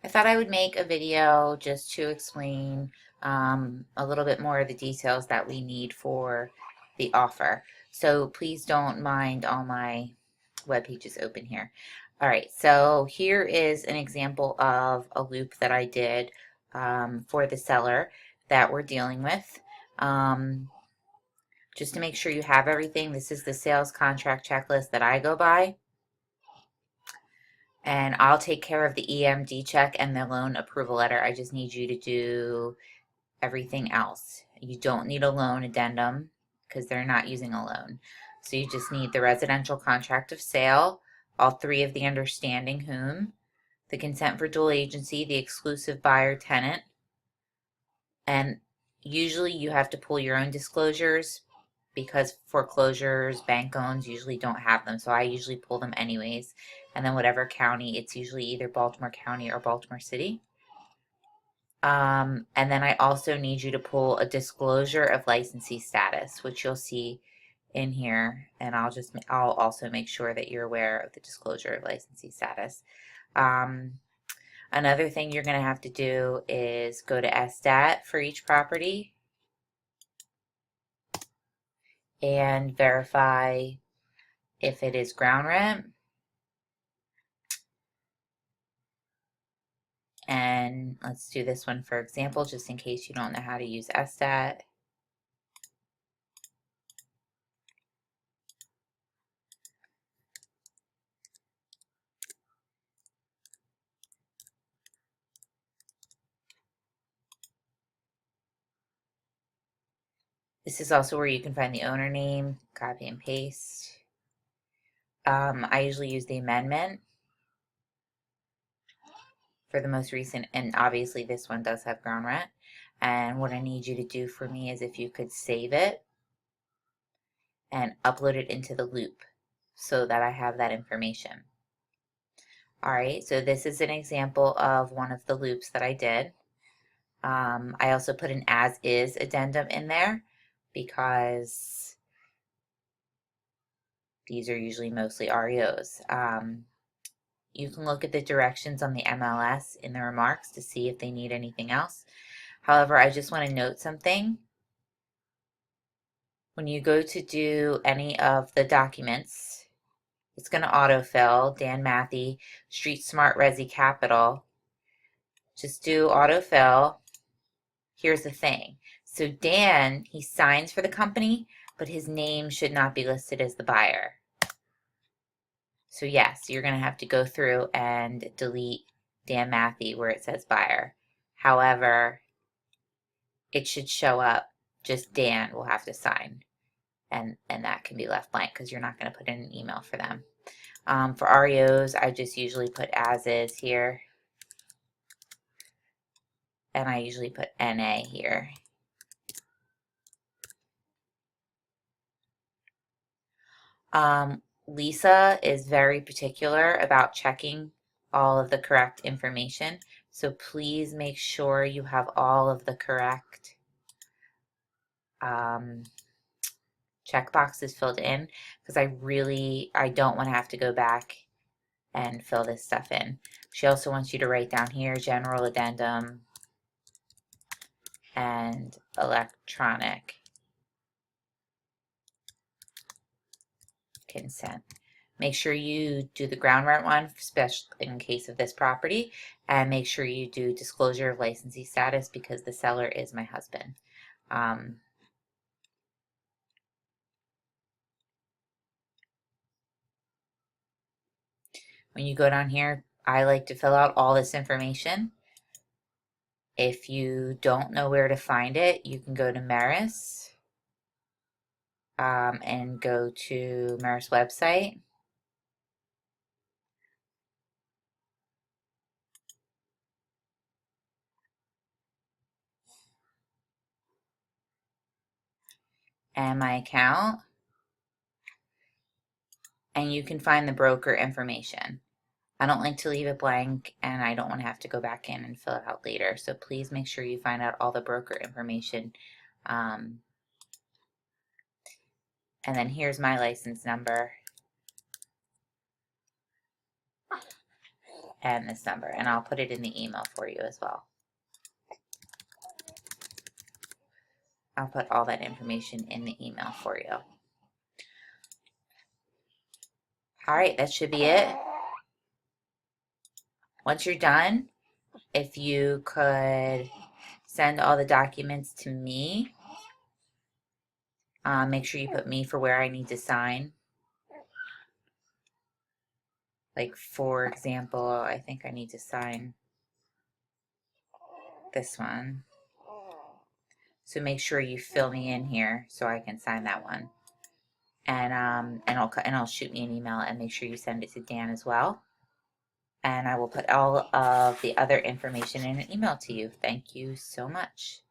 I thought I would make a video just to explain a little bit more of the details that we need for the offer. So please don't mind all my web pages open here. All right, so here is an example of a loop that I did for the seller that we're dealing with. Just to make sure you have everything, this is the sales contract checklist that I go by. And I'll take care of the EMD check and the loan approval letter. I just need you to do everything else. You don't need a loan addendum because they're not using a loan. So you just need the residential contract of sale, all three of the understanding whom, the consent for dual agency, the exclusive buyer tenant, and usually you have to pull your own disclosures because foreclosures, bank owns usually don't have them. So I usually pull them anyways. And then whatever county, it's usually either Baltimore County or Baltimore City. And then I also need you to pull a disclosure of licensee status, which you'll see in here. And I'll also make sure that you're aware of the disclosure of licensee status. Another thing you're going to have to do is go to SDAT for each property and verify if it is ground rent. And let's do this one for example, just in case you don't know how to use SDAT. This is also where you can find the owner name, copy and paste. I usually use the amendment for the most recent, and obviously this one does have ground rent. And what I need you to do for me is if you could save it and upload it into the loop so that I have that information. All right, so this is an example of one of the loops that I did. I also put an as is addendum in there because these are usually mostly REOs. You can look at the directions on the MLS in the remarks to see if they need anything else. However, I just want to note something. When you go to do any of the documents, it's going to autofill Dan Matthey, Street Smart Resi Capital. Just do autofill. Here's the thing. So Dan, he signs for the company, but his name should not be listed as the buyer. So yes, you're going to have to go through and delete Dan Matthey where it says buyer. However, it should show up, just Dan will have to sign. And that can be left blank because you're not going to put in an email for them. For REOs, I just usually put as is here. And I usually put NA here. Lisa is very particular about checking all of the correct information. So please make sure you have all of the correct check boxes filled in because I don't want to have to go back and fill this stuff in. She also wants you to write down here general addendum and electronic consent. Make sure you do the ground rent one, especially in case of this property, and make sure you do disclosure of licensee status because the seller is my husband. When you go down here, I like to fill out all this information. If you don't know where to find it, you can go to Meris and go to Meris website. And my account, and you can find the broker information. I don't like to leave it blank and I don't want to have to go back in and fill it out later. So please make sure you find out all the broker information. And then here's my license number. and this number, and I'll put it in the email for you as well. I'll put all that information in the email for you. All right, that should be it. Once you're done, if you could send all the documents to me, make sure you put me for where I need to sign. Like, for example, I think I need to sign this one. So make sure you fill me in here so I can sign that one. And I'll shoot me an email and make sure you send it to Dan as well. And I will put all of the other information in an email to you. Thank you so much.